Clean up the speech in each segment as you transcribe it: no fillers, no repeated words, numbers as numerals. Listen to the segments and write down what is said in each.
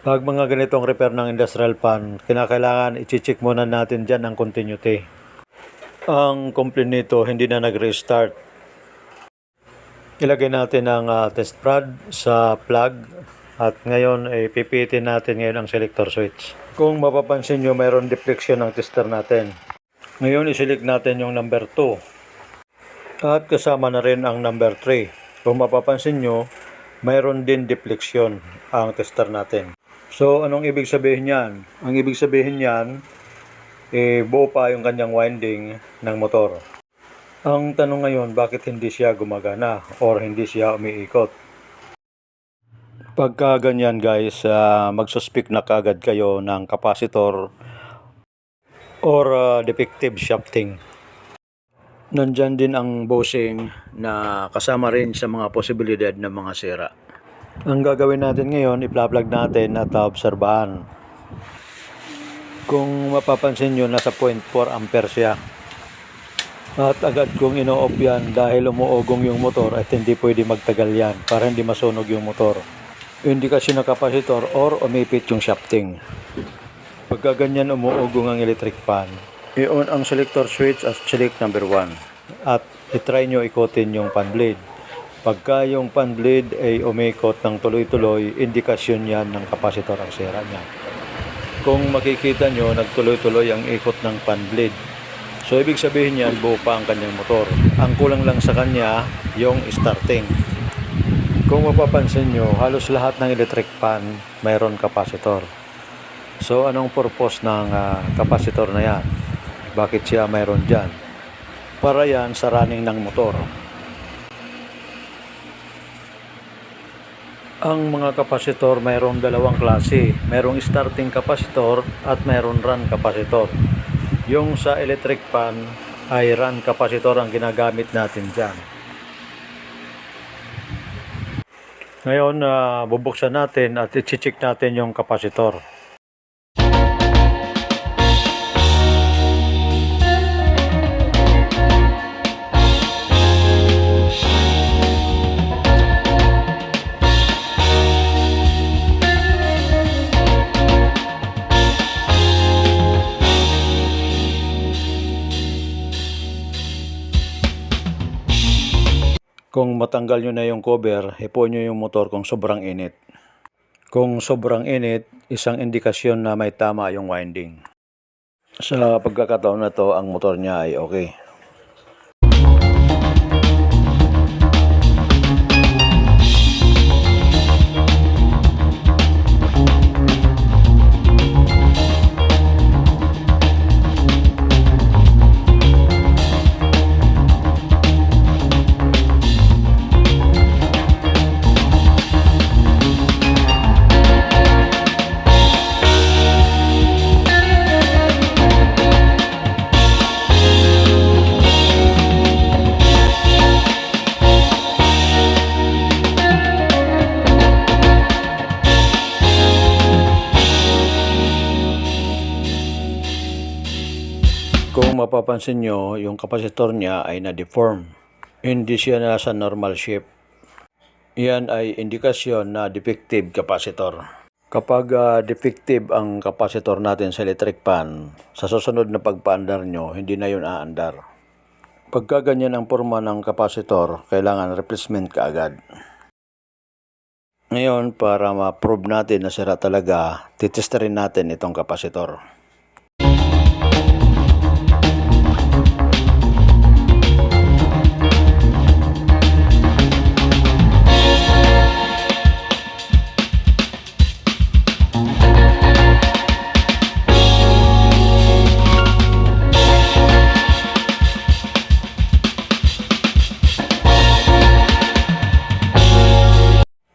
Pag mga ganitong repair ng industrial fan, kinakailangan i-check muna natin dyan ang continuity. Ang complaint nito, hindi na nag-restart. Ilagay natin ang test prod sa plug at ngayon ay pipitin natin ngayon ang selector switch. Kung mapapansin nyo, mayroon deflection ng tester natin. Ngayon i-select natin yung number 2 at kasama na rin ang number 3. Kung mapapansin nyo, mayroon din deflection ang tester natin. So anong ibig sabihin yan? Ang ibig sabihin yan, buo pa yung kanyang winding ng motor. Ang tanong ngayon, bakit hindi siya gumagana or hindi siya umiikot? Pagka ganyan guys, magsuspect na kagad kayo ng capacitor or defective shafting. Nandyan din ang bushing na kasama rin sa mga posibilidad ng mga sira. Ang gagawin natin ngayon, i-plug natin at obserbahan. Kung mapapansin nyo, nasa 0.4 ampere siya. At agad kong ino-off yan dahil umuugong yung motor at hindi pwede magtagal yan para hindi masunog yung motor. Indikasyon ng kapasitor or umipit yung shafting. Pagka ganyan umuugong ang electric fan, i-on ang selector switch at select number 1 at i-try nyo ikotin yung fan blade. Pagka yung fan blade ay umikot ng tuloy-tuloy, indikasyon yan ng kapasitor ang sira niya. Kung makikita nyo, nagtuloy-tuloy ang ikot ng fan blade. So ibig sabihin yan, buo pa ang kanyang motor. Ang kulang lang sa kanya, yung starting. Kung mapapansin nyo, halos lahat ng electric fan mayroon kapasitor. So anong purpose ng kapasitor na yan? Bakit siya mayroon dyan? Para yan sa running ng motor. Ang mga kapasitor mayroong dalawang klase. Mayroong starting kapasitor at mayroong run kapasitor. Yung sa electric fan ay run kapasitor ang ginagamit natin dyan. Ngayon, bubuksan natin at i-check natin yung kapasitor. Kung matanggal nyo na yung cover, hipuin nyo yung motor kung sobrang init. Kung sobrang init, isang indikasyon na may tama yung winding. Sa pagkakataon na to, ang motor niya ay okay. Kung mapapansin nyo, yung kapasitor niya ay na-deform. Hindi siya nasa normal shape. Yan ay indikasyon na defective kapasitor. Kapag defective ang kapasitor natin sa electric fan, sa susunod na pagpaandar nyo, hindi na yun aandar. Pagka ganyan ang forma ng kapasitor, kailangan replacement kaagad. Ngayon, para ma-prove natin na sira talaga, titesterin natin itong kapasitor.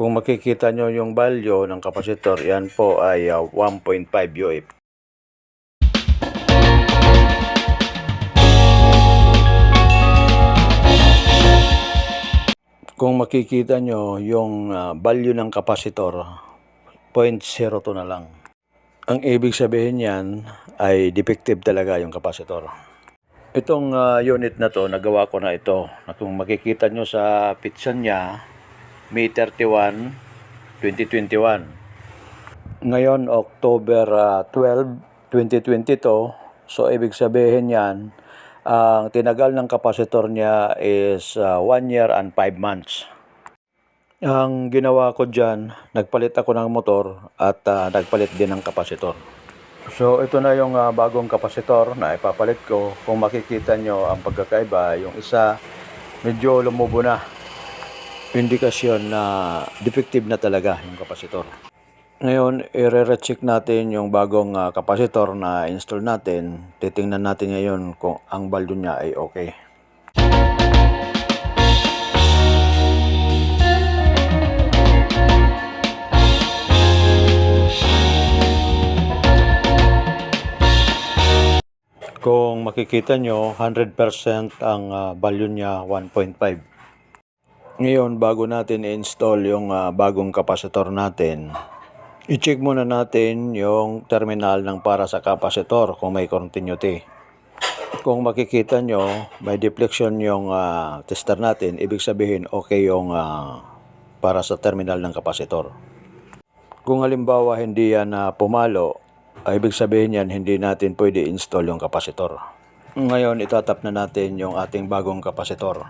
Kung makikita nyo yung value ng kapasitor, yan po ay 1.5 UF. Kung makikita nyo yung value ng kapasitor, 0.02 na lang. Ang ibig sabihin yan ay defective talaga yung kapasitor. Itong unit na to, nagawa ko na ito. Kung makikita nyo sa pitsan niya, May 31, 2021. Ngayon, October 12, 2022. So, ibig sabihin yan, ang tinagal ng kapasitor niya is 1 year and 5 months. Ang ginawa ko dyan, nagpalit ako ng motor at nagpalit din ng kapasitor. So, ito na yung bagong kapasitor na ipapalit ko. Kung makikita nyo ang pagkakaiba, yung isa medyo lumubo na. Indikasyon na defective na talaga yung kapasitor. Ngayon, i-re-check natin yung bagong kapasitor na install natin. Titingnan natin ngayon kung ang baldo niya ay okay. Kung makikita nyo, 100% ang value niya 1.5. Ngayon, bago natin i-install yung bagong kapasitor natin, i-check muna natin yung terminal ng para sa kapasitor kung may continuity. Kung makikita nyo, may deflection yung tester natin, ibig sabihin okay yung para sa terminal ng kapasitor. Kung halimbawa hindi yan pumalo, ibig sabihin yan hindi natin pwede install yung kapasitor. Ngayon, itatap na natin yung ating bagong kapasitor.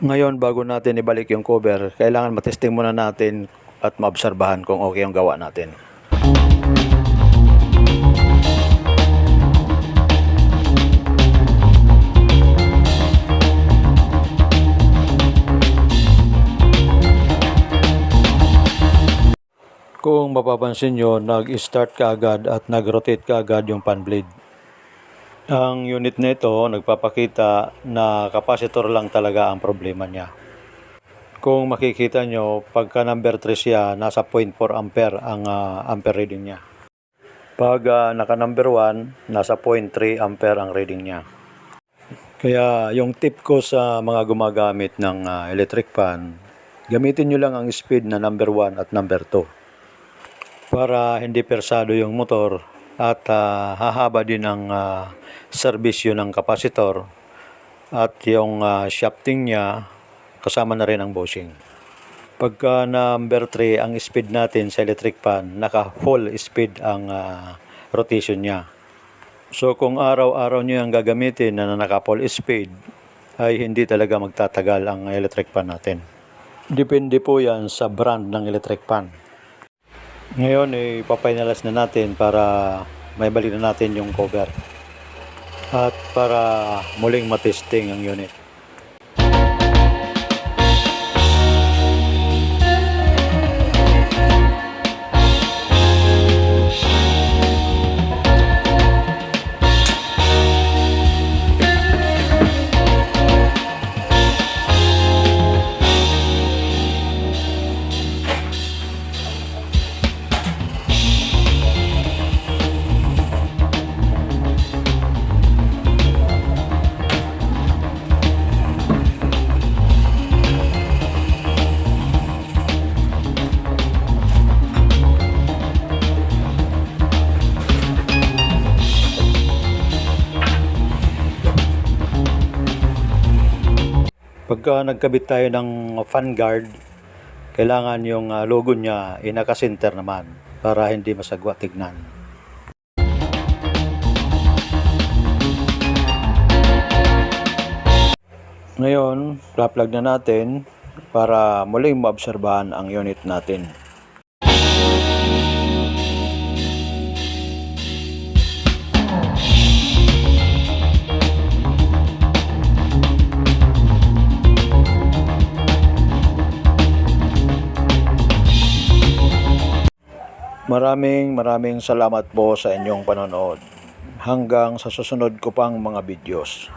Ngayon, bago natin ibalik yung cover, kailangan matesting muna natin at maobserbahan kung okay yung gawa natin. Kung mapapansin nyo, nag-start ka agad at nag-rotate ka agad yung fan blade. Ang unit na ito nagpapakita na kapasitor lang talaga ang problema niya. Kung makikita nyo, pagka number 3 siya, nasa 0.4 ampere ang ampere reading niya. Pag naka number 1, nasa 0.3 ampere ang reading niya. Kaya yung tip ko sa mga gumagamit ng electric fan, gamitin nyo lang ang speed na number 1 at number 2. Para hindi persado yung motor at hahaba din ang serbisyo ng kapasitor at yung shafting niya kasama na rin ang bushing. Pagka number 3 ang speed natin sa electric fan, naka full speed ang rotation niya. So kung araw-araw nyo yung gagamitin na naka full speed, ay hindi talaga magtatagal ang electric fan natin. Depende po yan sa brand ng electric fan. Ngayon, ipapinalas na natin para may balik na natin yung cover at para muling matesting ang unit. Pagka nagkabit tayo ng fan guard, kailangan yung logo niya ay naka-center naman para hindi masagwa tignan. Ngayon, plug na natin para muling maobserbahan ang unit natin. Maraming salamat po sa inyong panonood. Hanggang sa susunod ko pang mga videos.